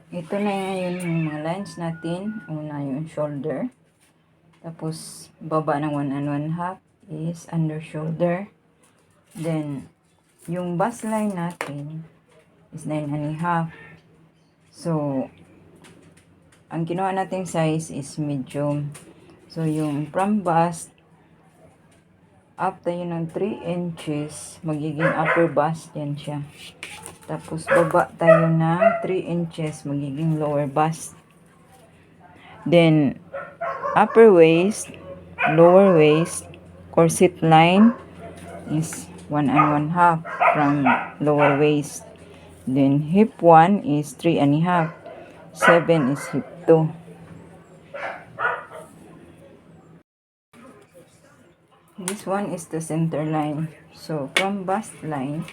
Ito na ngayon yung mga lines natin. Una yung shoulder. Tapos, baba ng 1 1/2 is under shoulder. Then, yung bust line natin is 9 1/2. So, ang kinuha nating size is medium. So, yung from bust, up tayo ng 3 inches, magiging upper bust yan siya. Tapos, baba tayo ng 3 inches, magiging lower bust. Then, upper waist, lower waist, corset line is 1 1/2 from lower waist. Then, hip 1 is 3 1/2. 7 is hip 2. This one is the center line. So, from bust line,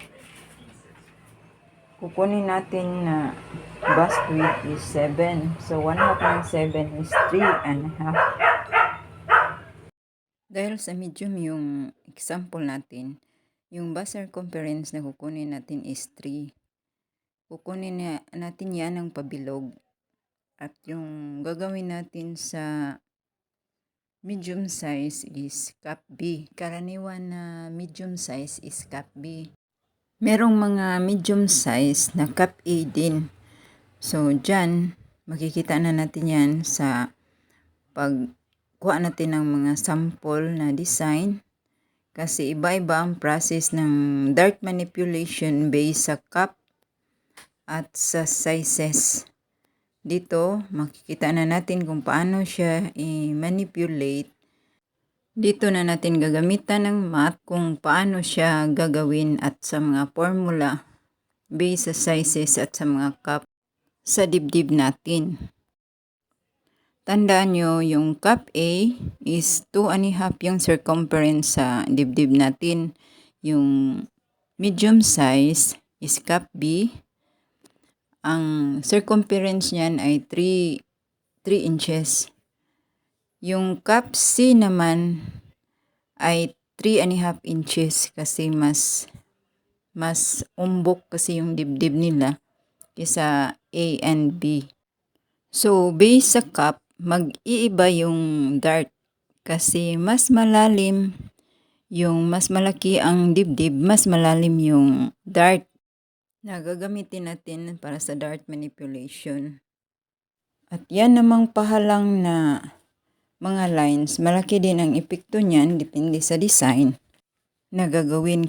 kukunin natin na bust width is 7. So, 1/2 ng 7 is 3 1/2. Dahil sa medium yung example natin, yung bust circumference na kukunin natin is 3. Kukunin natin yan ng pabilog. At yung gagawin natin sa medium size is cup B. Karaniwan na medium size is cup B. Merong mga medium size na cup A din. So, dyan, makikita na natin yan sa pagkuha natin ng mga sample na design. Kasi iba-iba ang process ng dart manipulation based sa cup at sa sizes. Dito, makikita na natin kung paano siya i-manipulate. Dito na natin gagamitan ng math kung paano siya gagawin at sa mga formula based sa sizes at sa mga cup sa dibdib natin. Tandaan nyo, yung cup A is 2 1/2 yung circumference sa dibdib natin. Yung medium size is cup B. Ang circumference niyan ay 3 inches. Yung cup C naman ay 3 1/2 inches kasi mas umbok kasi yung dibdib nila kaysa A and B. So, based sa cup, mag-iiba yung dart kasi mas malalim yung mas malaki ang dibdib, mas malalim yung dart na gagamitin natin para sa dart manipulation. At yan namang pahalang na mga lines, malaki din ang epekto niyan depende sa design na gagawin.